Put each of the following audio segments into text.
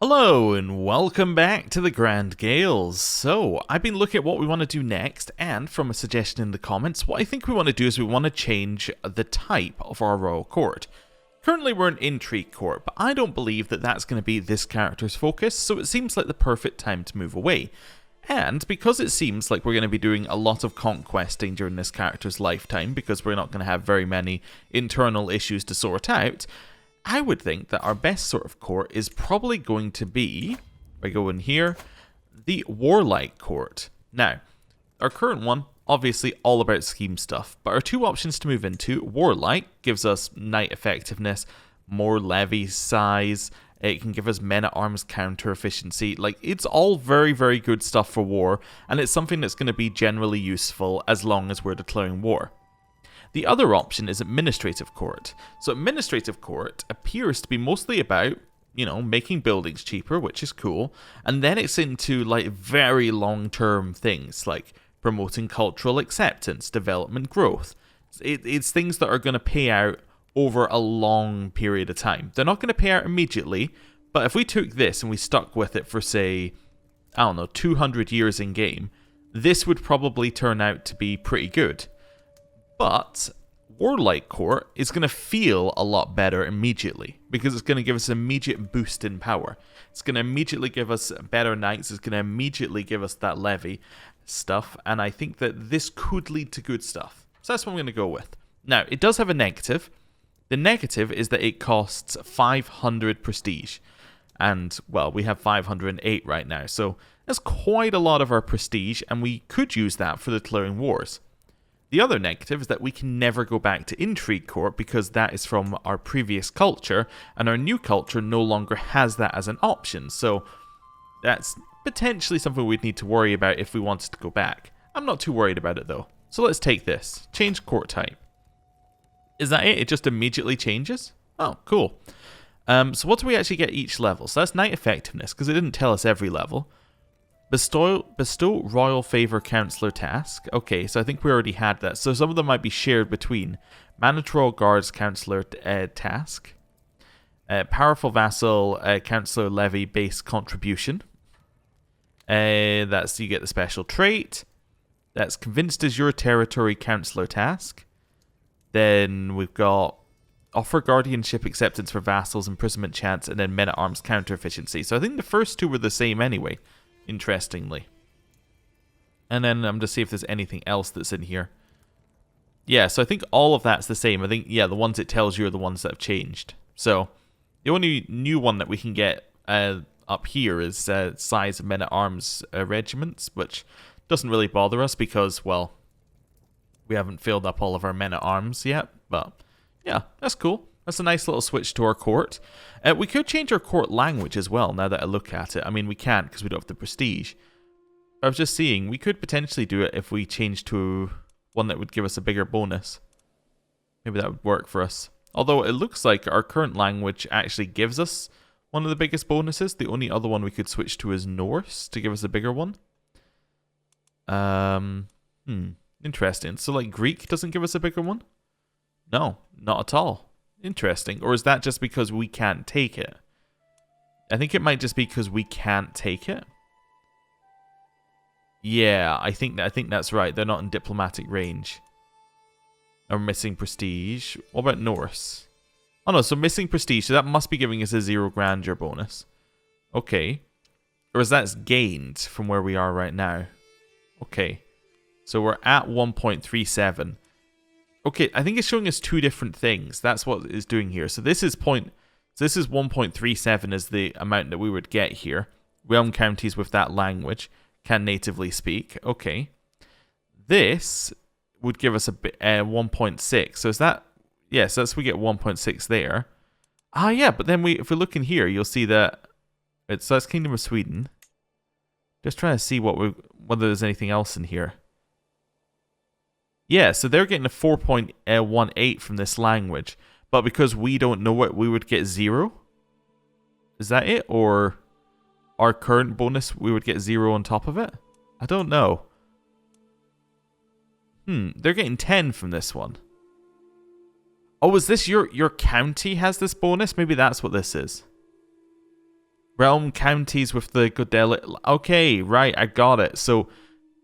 Hello and welcome back to the Grand Gaels. So, I've been looking at what we want to do next, and from a suggestion in the comments, what I think we want to do is we want to change the type of our royal court. Currently we're an intrigue court, but I don't believe that that's going to be this character's focus, so it seems like the perfect time to move away. And because it seems like we're going to be doing a lot of conquesting during this character's lifetime, because we're not going to have very many internal issues to sort out, I would think that our best sort of court is probably going to be, if I go in here, the Warlike court. Now, our current one, obviously all about scheme stuff, but our two options to move into, Warlike gives us knight effectiveness, more levy size, it can give us men-at-arms counter efficiency, like it's all very, very good stuff for war, and it's something that's going to be generally useful as long as we're declaring war. The other option is Administrative Court. So Administrative Court appears to be mostly about, making buildings cheaper, which is cool, and then it's into like very long-term things like promoting cultural acceptance, development growth. It's things that are going to pay out over a long period of time. They're not going to pay out immediately, but if we took this and we stuck with it for, say, 200 years in game, this would probably turn out to be pretty good. But Warlike Court is going to feel a lot better immediately, because it's going to give us an immediate boost in power. It's going to immediately give us better knights, it's going to immediately give us that levy stuff, and I think that this could lead to good stuff. So that's what I'm going to go with. Now, it does have a negative. The negative is that it costs 500 prestige, and, well, we have 508 right now, so that's quite a lot of our prestige, and we could use that for declaring wars. The other negative is that we can never go back to Intrigue Court because that is from our previous culture, and our new culture no longer has that as an option, so that's potentially something we'd need to worry about if we wanted to go back. I'm not too worried about it though. So let's take this. Change court type. Is that it? It just immediately changes? Oh, cool. So what do we actually get each level? So that's Knight Effectiveness, because it didn't tell us every level. Bestow Royal Favor Counselor task. Okay, so I think we already had that. So some of them might be shared between Managed Royal Guards Counselor task, Powerful Vassal Counselor Levy Base Contribution. That's you get the special trait. That's Convinced as Your Territory Counselor task. Then we've got Offer Guardianship Acceptance for Vassals, Imprisonment Chance, and then Men-at-Arms Counter Efficiency. So I think the first two were the same anyway. Interestingly. And then I'm just see if there's anything else that's in here. Yeah, so I think all of that's the same. I think, yeah, the ones it tells you are the ones that have changed. So the only new one that we can get up here is size of men-at-arms regiments, which doesn't really bother us because, well, we haven't filled up all of our men-at-arms yet. But yeah, that's cool. That's a nice little switch to our court. We could change our court language as well, now that I look at it. I mean, we can't because we don't have the prestige. I was just seeing, we could potentially do it if we change to one that would give us a bigger bonus. Maybe that would work for us. Although it looks like our current language actually gives us one of the biggest bonuses. The only other one we could switch to is Norse to give us a bigger one. Interesting. So like Greek doesn't give us a bigger one? No, not at all. Interesting. Or is that just because we can't take it? I think it might just be because we can't take it. Yeah, I think that's right. They're not in diplomatic range. Or missing prestige. What about Norse? Oh no, so missing prestige. So that must be giving us a 0 grandeur bonus. Okay. Or is that gained from where we are right now? Okay. So we're at 1.37. Okay, I think it's showing us two different things. That's what it's doing here. So this is 1.37 is the amount that we would get here. Realm counties with that language can natively speak. Okay. This would give us a 1.6. So is that... Yes, that's we get 1.6 there. Ah, yeah, but then if we look in here, you'll see that... So that's Kingdom of Sweden. Just trying to see whether there's anything else in here. Yeah, so they're getting a 4.18 from this language. But because we don't know it, we would get 0? Is that it? Or our current bonus, we would get 0 on top of it? I don't know. They're getting 10 from this one. Oh, is this your county has this bonus? Maybe that's what this is. Realm counties with the Gaelic. Okay, right, I got it. So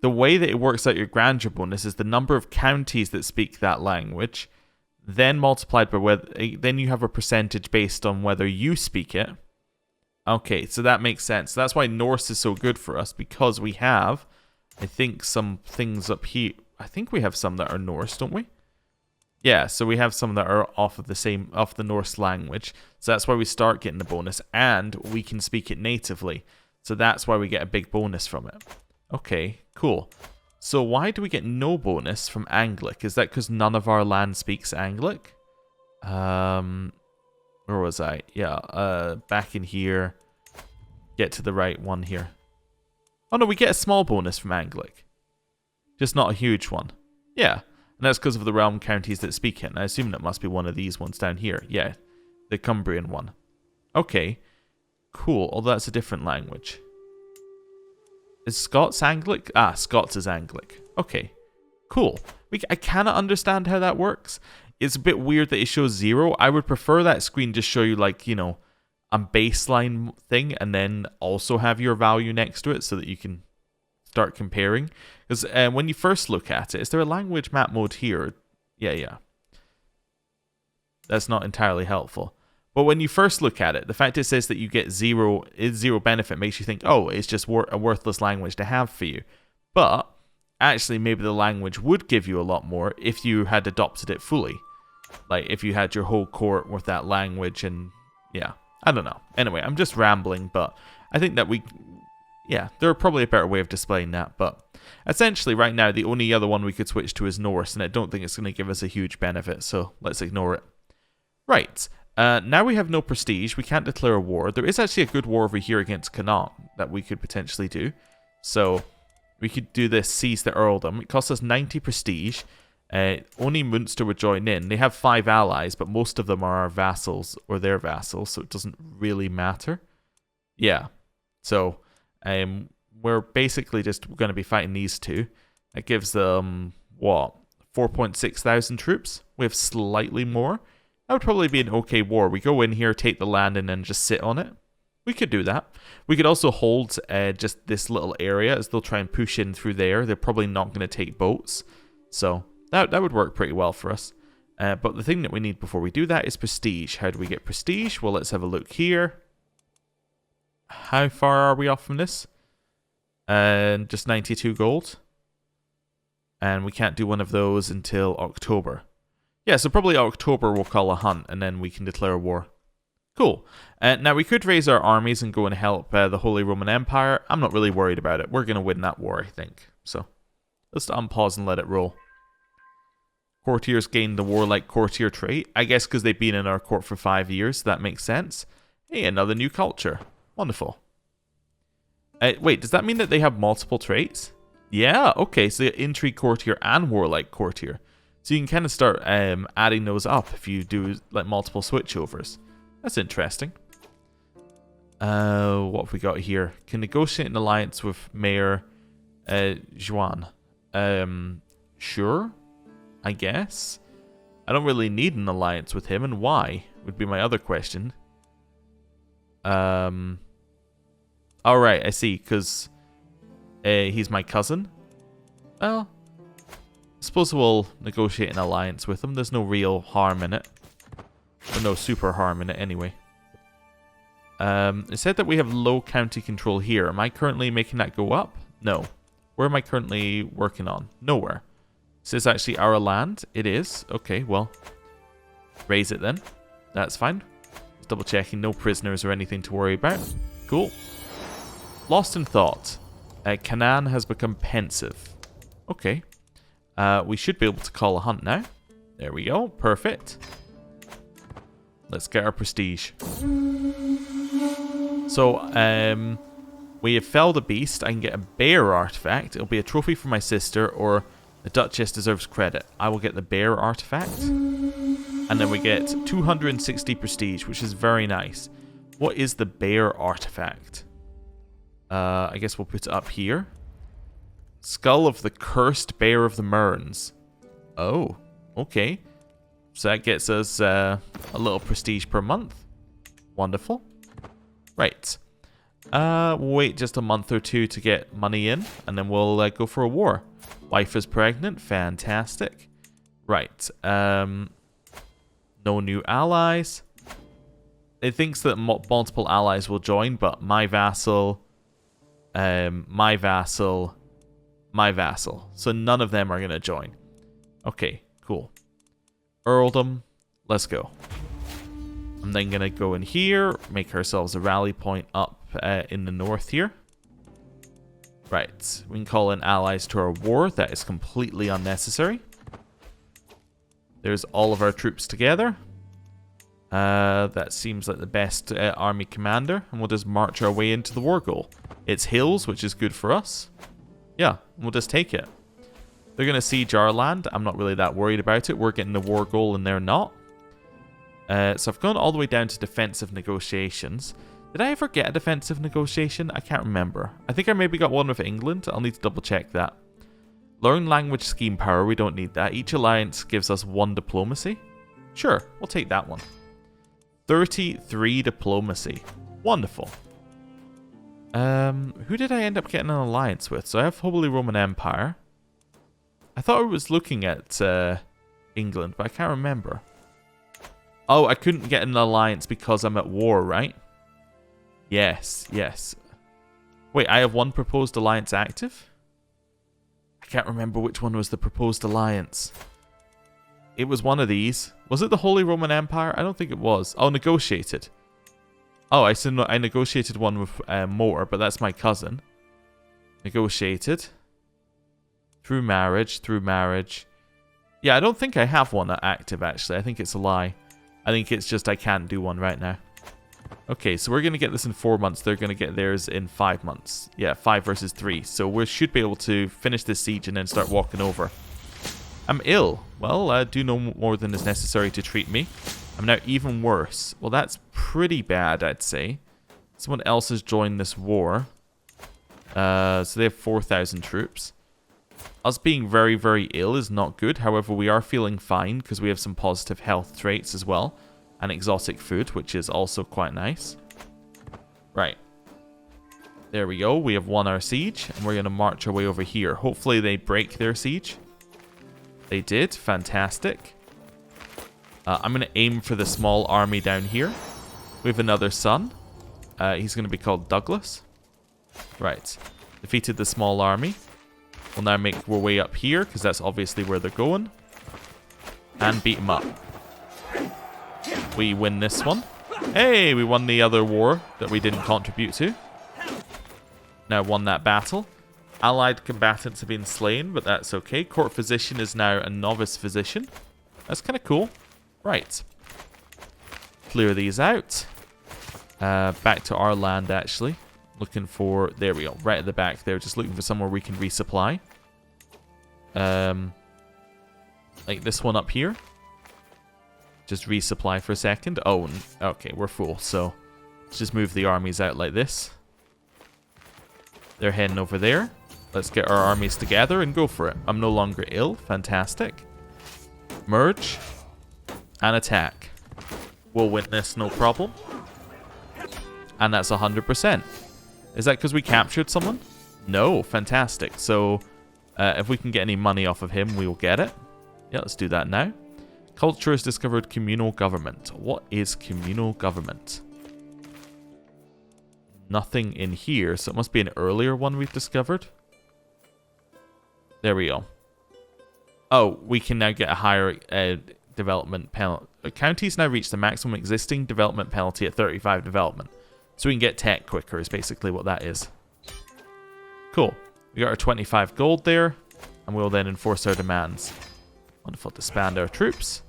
the way that it works out your grandeur bonus is the number of counties that speak that language, then multiplied by whether. Then you have a percentage based on whether you speak it. Okay, so that makes sense. That's why Norse is so good for us, because we have, I think, some things up here. I think we have some that are Norse, don't we? Yeah, so we have some that are off the Norse language. So that's why we start getting the bonus, and we can speak it natively. So that's why we get a big bonus from it. Okay, cool. So why do we get no bonus from Anglic? Is that because none of our land speaks Anglic? Where was I? Yeah, back in here. Get to the right one here. Oh no, we get a small bonus from Anglic. Just not a huge one. Yeah. And that's because of the realm counties that speak it. And I assume that must be one of these ones down here. Yeah, the Cumbrian one. Okay, cool. Although that's a different language. Is Scots Anglic? Ah, Scots is Anglic. Okay, cool. I cannot understand how that works. It's a bit weird that it shows 0. I would prefer that screen just show you, like, you know, a baseline thing and then also have your value next to it so that you can start comparing. Because when you first look at it, is there a language map mode here? Yeah. That's not entirely helpful. But when you first look at it, the fact it says that you get 0 benefit makes you think, oh, it's just a worthless language to have for you. But actually, maybe the language would give you a lot more if you had adopted it fully. Like, if you had your whole court with that language and, yeah. I don't know. Anyway, I'm just rambling, but I think that yeah, there's probably a better way of displaying that, but essentially right now the only other one we could switch to is Norse, and I don't think it's going to give us a huge benefit, so let's ignore it. Right, now we have no prestige, we can't declare a war. There is actually a good war over here against Connaught that we could potentially do, so we could do this, seize the earldom. It costs us 90 prestige. Only Munster would join in. They have 5 allies, but most of them are our vassals or their vassals, so it doesn't really matter. Yeah, so we're basically just going to be fighting these two. That gives them, what, 4.6 thousand troops? We have slightly more. That would probably be an okay war. We go in here, take the land, and then just sit on it. We could do that. We could also hold just this little area, as they'll try and push in through there. They're probably not going to take boats. So that would work pretty well for us. But the thing that we need before we do that is prestige. How do we get prestige? Well, let's have a look here. How far are we off from this? Just 92 gold. And we can't do one of those until October. Yeah, so probably October we'll call a hunt, and then we can declare war. Cool. Now we could raise our armies and go and help the Holy Roman Empire. I'm not really worried about it. We're going to win that war, I think. So let's unpause and let it roll. Courtiers gain the warlike courtier trait. I guess because they've been in our court for 5 years. That makes sense. Hey, another new culture. Wonderful. Wait, does that mean that they have multiple traits? Yeah, okay. So intrigue courtier and warlike courtier. So you can kind of start adding those up if you do like multiple switchovers. That's interesting. What have we got here? Can negotiate an alliance with Mayor Juan. Sure, I guess. I don't really need an alliance with him, and why would be my other question. Alright, I see, because he's my cousin. Well, I suppose we'll negotiate an alliance with him. There's no real harm in it. Or no super harm in it, anyway. It said that we have low county control here. Am I currently making that go up? No. Where am I currently working on? Nowhere. Is this actually our land? It is. Okay, well. Raise it then. That's fine. Just double checking. No prisoners or anything to worry about. Cool. Lost in thought. Canaan has become pensive. Okay. We should be able to call a hunt now. There we go. Perfect. Let's get our prestige. So, we have felled a beast. I can get a bear artifact. It'll be a trophy for my sister, or the Duchess deserves credit. I will get the bear artifact. And then we get 260 prestige, which is very nice. What is the bear artifact? I guess we'll put it up here. Skull of the Cursed Bear of the Mearns. Oh, okay. So that gets us a little prestige per month. Wonderful. Right. Wait just a month or two to get money in, and then we'll go for a war. Wife is pregnant. Fantastic. Right. No new allies. It thinks that multiple allies will join, but my vassal, my vassal, my vassal. So none of them are going to join. Okay, cool. Earldom. Let's go. I'm then going to go in here, make ourselves a rally point up in the north here. Right, we can call in allies to our war. That is completely unnecessary. There's all of our troops together. That seems like the best army commander. And we'll just march our way into the war goal. It's hills, which is good for us. Yeah, we'll just take it. They're going to siege our land. I'm not really that worried about it. We're getting the war goal and they're not. So I've gone all the way down to defensive negotiations. Did I ever get a defensive negotiation? I can't remember. I think I maybe got one with England. I'll need to double check that. Learn language scheme power. We don't need that. Each alliance gives us 1 diplomacy. Sure, we'll take that one. 33 diplomacy. Wonderful. Who did I end up getting an alliance with? So I have Holy Roman Empire. I thought I was looking at England, but I can't remember. Oh, I couldn't get an alliance because I'm at war, right? Yes, yes. Wait, I have 1 proposed alliance active? I can't remember which one was the proposed alliance. It was one of these. Was it the Holy Roman Empire? I don't think it was. Oh, negotiated. Oh, I negotiated one with more, but that's my cousin. Negotiated. Through marriage, through marriage. Yeah, I don't think I have one active, actually. I think it's a lie. I think it's just I can't do one right now. Okay, so we're going to get this in 4 months. They're going to get theirs in 5 months. Yeah, 5 versus 3. So we should be able to finish this siege and then start walking over. I'm ill. Well, do no more than is necessary to treat me. I'm now even worse. Well, that's pretty bad, I'd say. Someone else has joined this war. So they have 4,000 troops. Us being very, very ill is not good. However, we are feeling fine because we have some positive health traits as well. And exotic food, which is also quite nice. Right. There we go. We have won our siege. And we're going to march our way over here. Hopefully they break their siege. They did. Fantastic. I'm going to aim for the small army down here. We have another son. He's going to be called Douglas. Right. Defeated the small army. We'll now make our way up here, because that's obviously where they're going. And beat them up. We win this one. Hey, we won the other war that we didn't contribute to. Now won that battle. Allied combatants have been slain, but that's okay. Court physician is now a novice physician. That's kind of cool. Right. Clear these out. Back to our land, actually. Looking for... There we go. Right at the back there. Just looking for somewhere we can resupply. Like this one up here. Just resupply for a second. Oh, okay. We're full. So, let's just move the armies out like this. They're heading over there. Let's get our armies together and go for it. I'm no longer ill. Fantastic. Merge. And attack. We'll win this, no problem. And that's 100%. Is that because we captured someone? No. Fantastic. So, if we can get any money off of him, we will get it. Yeah, let's do that now. Culture has discovered communal government. What is communal government? Nothing in here, so it must be an earlier one we've discovered. There we go. Oh, we can now get a higher development penalty. Counties now reach the maximum existing development penalty at 35 development. So we can get tech quicker is basically what that is. Cool. We got our 25 gold there, and we'll then enforce our demands. Wonderful. Disband our troops.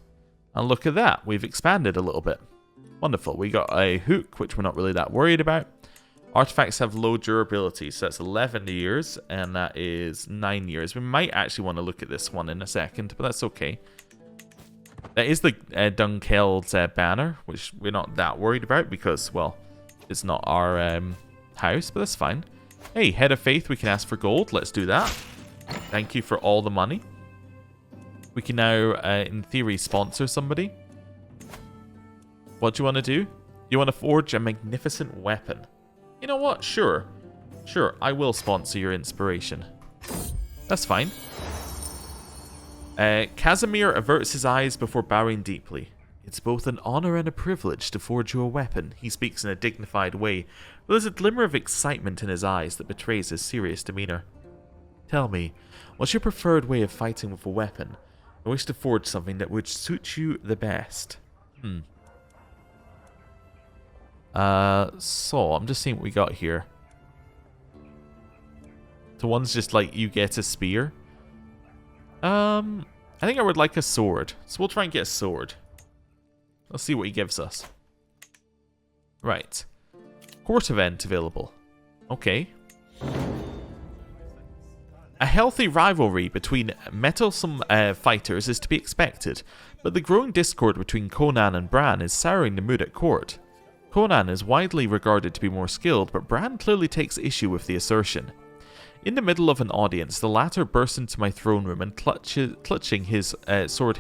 And look at that. We've expanded a little bit. Wonderful. We got a hook, which we're not really that worried about. Artifacts have low durability, so that's 11 years, and that is 9 years. We might actually want to look at this one in a second, but that's okay. That is the Dunkel's banner, which we're not that worried about because, well, it's not our house, but that's fine. Hey, Head of Faith, we can ask for gold. Let's do that. Thank you for all the money. We can now, in theory, sponsor somebody. What do you want to do? You want to forge a magnificent weapon. You know what? Sure. Sure, I will sponsor your inspiration. That's fine. Casimir averts his eyes before bowing deeply. It's both an honor and a privilege to forge you a weapon. He speaks in a dignified way, but there's a glimmer of excitement in his eyes that betrays his serious demeanor. Tell me, what's your preferred way of fighting with a weapon? I wish to forge something that would suit you the best. So, I'm just seeing what we got here. So one's just like, you get a spear. I think I would like a sword. So we'll try and get a sword. Let's see what he gives us. Right. Court event available. Okay. A healthy rivalry between mettlesome fighters is to be expected, but the growing discord between Conan and Bran is souring the mood at court. Conan is widely regarded to be more skilled, but Bran clearly takes issue with the assertion. In the middle of an audience, the latter bursts into my throne room and clutching his sword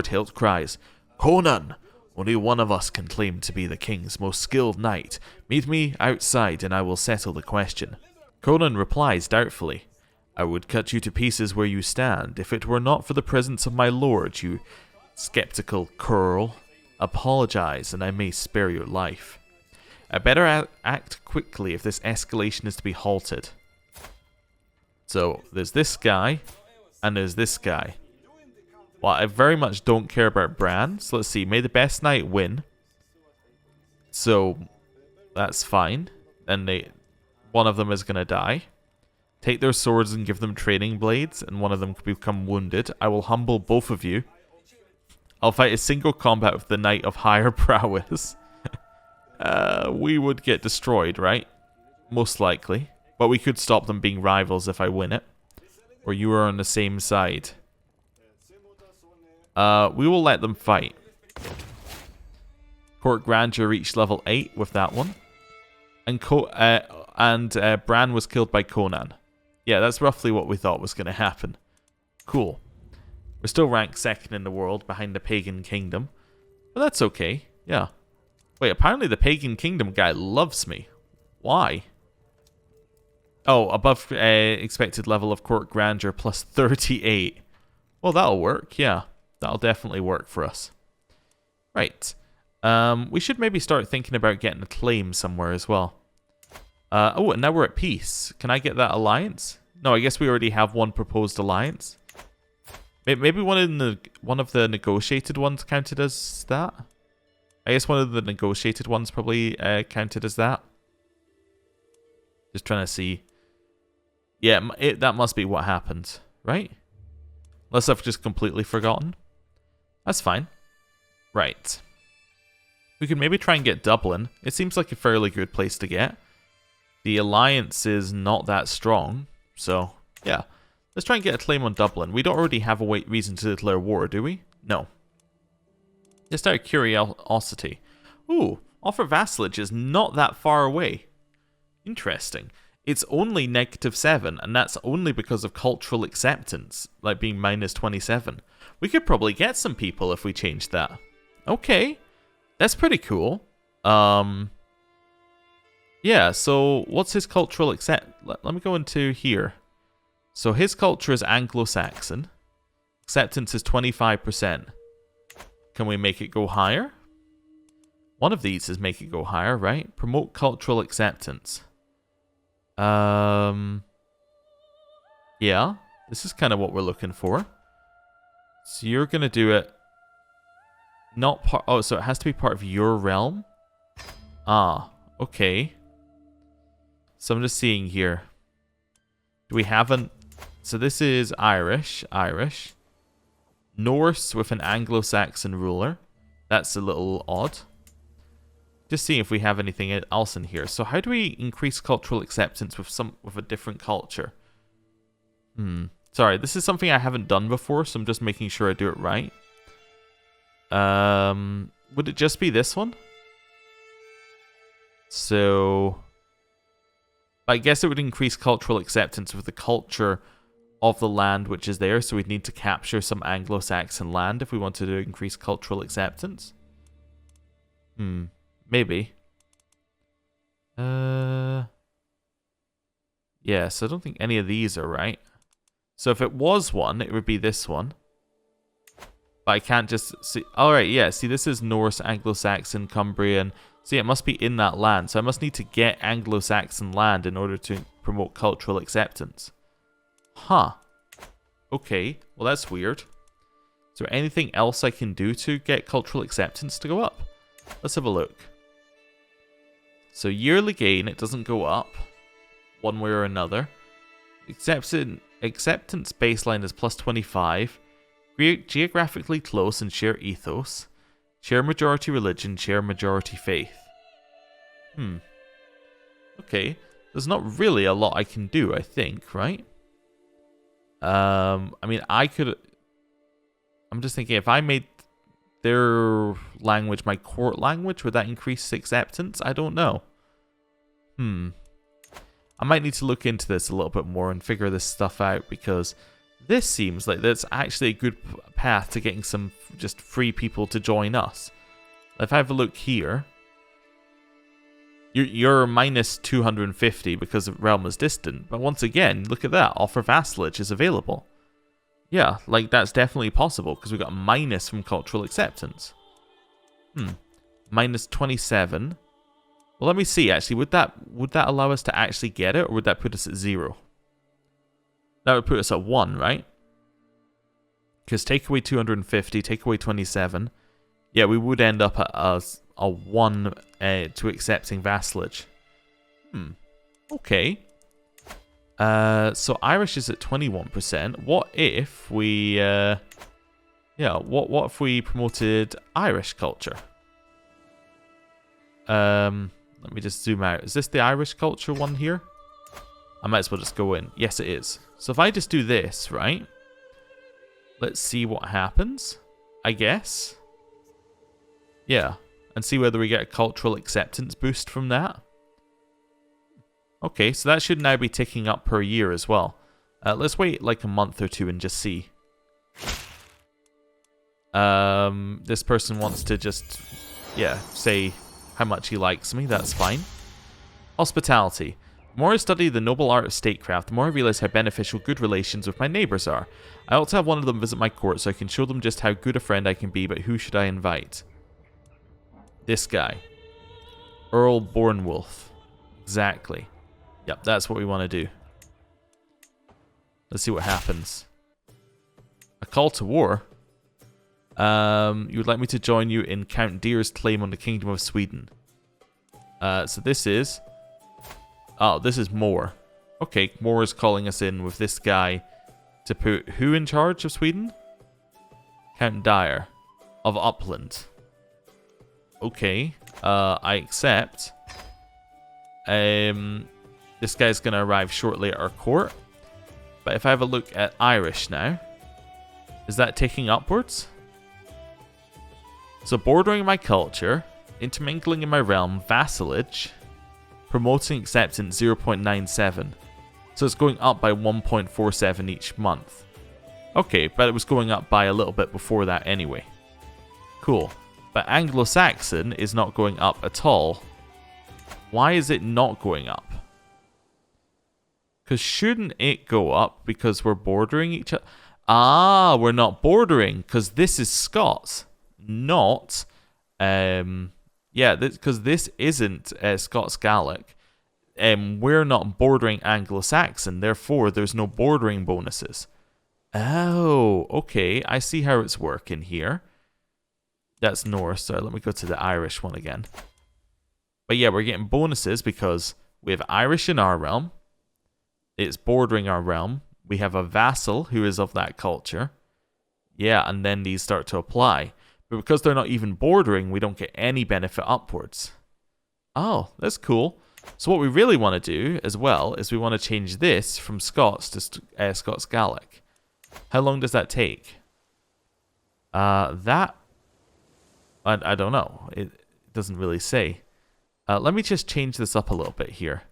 hilt cries, Conan! Only one of us can claim to be the king's most skilled knight. Meet me outside and I will settle the question. Conan replies doubtfully, I would cut you to pieces where you stand, if it were not for the presence of my lord, you skeptical curl. Apologize and I may spare your life. I better act quickly if this escalation is to be halted. So, there's this guy, and there's this guy. Well, I very much don't care about Bran, so let's see, may the best knight win. So, that's fine. And one of them is going to die. Take their swords and give them training blades, and one of them could become wounded. I will humble both of you. I'll fight a single combat with the knight of higher prowess. We would get destroyed, right? Most likely. But we could stop them being rivals if I win it. Or you are on the same side. We will let them fight. Court Grandeur reached level 8 with that one. And Bran was killed by Conan. Yeah, that's roughly what we thought was going to happen. Cool. We're still ranked second in the world behind the Pagan Kingdom. But that's okay. Yeah. Wait, apparently the Pagan Kingdom guy loves me. Why? Oh, above expected level of Court Grandeur plus 38. Well, that'll work. Yeah. That'll definitely work for us. Right. We should maybe start thinking about getting a claim somewhere as well. Oh, and now we're at peace. Can I get that alliance? No, I guess we already have one proposed alliance. Maybe one of the negotiated ones counted as that? I guess one of the negotiated ones probably counted as that. Just trying to see. Yeah, that must be what happened, right? Unless I've just completely forgotten. That's fine. Right. We could maybe try and get Dublin. It seems like a fairly good place to get. The alliance is not that strong, so yeah. Let's try and get a claim on Dublin. We don't already have a reason to declare war, do we? No. Just out of curiosity. Ooh, offer vassalage is not that far away. Interesting. It's only -7, and that's only because of cultural acceptance, like being -27. We could probably get some people if we changed that. Okay. That's pretty cool. Yeah, so what's his cultural let me go into here. So his culture is Anglo-Saxon. Acceptance is 25%. Can we make it go higher? One of these is make it go higher, right? Promote cultural acceptance. Yeah, this is kind of what we're looking for. So you're going to do it not part... Oh, so it has to be part of your realm? Ah, okay. So I'm just seeing here. Do we have an... So this is Irish. Norse with an Anglo-Saxon ruler. That's a little odd. Just seeing if we have anything else in here. So how do we increase cultural acceptance with a different culture? Sorry, this is something I haven't done before, so I'm just making sure I do it right. Would it just be this one? So I guess it would increase cultural acceptance with the culture of the land which is there, so we'd need to capture some Anglo-Saxon land if we wanted to increase cultural acceptance. Maybe. Yeah, so I don't think any of these are right. So if it was one, it would be this one. But I can't just see... Alright, yeah, see, this is Norse, Anglo-Saxon, Cumbrian. See, it must be in that land. So I must need to get Anglo-Saxon land in order to promote cultural acceptance. Huh. Okay, well that's weird. Is there anything else I can do to get cultural acceptance to go up? Let's have a look. So yearly gain, it doesn't go up one way or another. Acceptance baseline is plus 25. Geographically close and share ethos. Share majority religion, share majority faith. Okay. There's not really a lot I can do, I think, right? I mean, I could... I'm just thinking, if I made their language my court language, would that increase acceptance? I don't know. I might need to look into this a little bit more and figure this stuff out, because this seems like that's actually a good path to getting some just free people to join us. If I have a look here, you're minus 250 because the realm is distant, but once again, look at that, offer vassalage is available. Yeah, like that's definitely possible because we got a minus from cultural acceptance. Minus 27. Well, let me see actually, would that allow us to actually get it, or would that put us at 0? That would put us at 1, right? Because take away 250, take away 27. Yeah, we would end up at a 1 to accepting vassalage. Okay. So Irish is at 21%. What if we... yeah, what if we promoted Irish culture? Let me just zoom out. Is this the Irish culture one here? I might as well just go in. Yes, it is. So if I just do this, right? Let's see what happens, I guess. Yeah, and see whether we get a cultural acceptance boost from that. Okay, so that should now be ticking up per year as well. Let's wait like a month or two and just see. This person wants to just, yeah, say how much he likes me. That's fine. Hospitality. The more I study the noble art of statecraft, the more I realize how beneficial good relations with my neighbours are. I ought to have one of them visit my court so I can show them just how good a friend I can be, but who should I invite? This guy. Earl Bornwolf. Exactly. Yep, that's what we want to do. Let's see what happens. A call to war? You would like me to join you in Count Deer's claim on the Kingdom of Sweden. So this is... Oh, this is Moore. Okay, Moore is calling us in with this guy to put who in charge of Sweden? Count Dyer of Upland. Okay, I accept. This guy's going to arrive shortly at our court. But if I have a look at Irish now, is that ticking upwards? So bordering my culture, intermingling in my realm, vassalage, promoting acceptance 0.97. So it's going up by 1.47 each month. Okay, but it was going up by a little bit before that anyway. Cool. But Anglo-Saxon is not going up at all. Why is it not going up? Because shouldn't it go up because we're bordering each other? Ah, we're not bordering because this is Scots, not... yeah, because this isn't Scots Gaelic. We're not bordering Anglo-Saxon, therefore there's no bordering bonuses. Oh, okay, I see how it's working here. That's Norse, so let me go to the Irish one again. But yeah, we're getting bonuses because we have Irish in our realm. It's bordering our realm. We have a vassal who is of that culture. Yeah, and then these start to apply. But because they're not even bordering, we don't get any benefit upwards. Oh, that's cool. So what we really want to do as well is we want to change this from Scots to Scots Gaelic. How long does that take? I don't know. It doesn't really say. Let me just change this up a little bit here.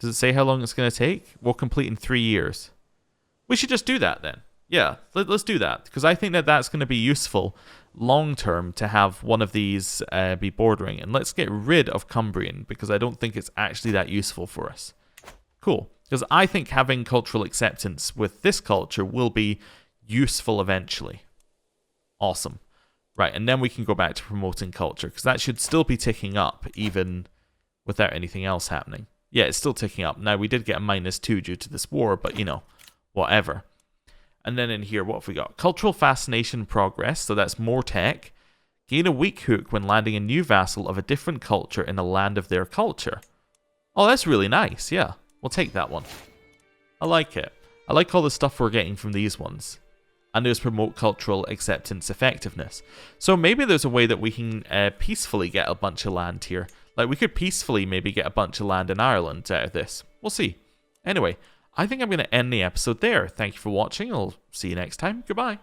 Does it say how long it's going to take? We'll complete in 3 years. We should just do that then. Yeah, let's do that, because I think that that's going to be useful long term to have one of these be bordering. And let's get rid of Cumbrian, because I don't think it's actually that useful for us. Cool, because I think having cultural acceptance with this culture will be useful eventually. Awesome. Right, and then we can go back to promoting culture, because that should still be ticking up, even without anything else happening. Yeah, it's still ticking up. Now, we did get a -2 due to this war, but, you know, whatever. And then in here, what have we got? Cultural fascination progress, so that's more tech. Gain a weak hook when landing a new vassal of a different culture in a land of their culture. Oh, that's really nice, yeah. We'll take that one. I like it. I like all the stuff we're getting from these ones. And there's promote cultural acceptance effectiveness. So maybe there's a way that we can peacefully get a bunch of land here. Like, we could peacefully maybe get a bunch of land in Ireland out of this. We'll see. Anyway, I think I'm going to end the episode there. Thank you for watching. I'll see you next time. Goodbye.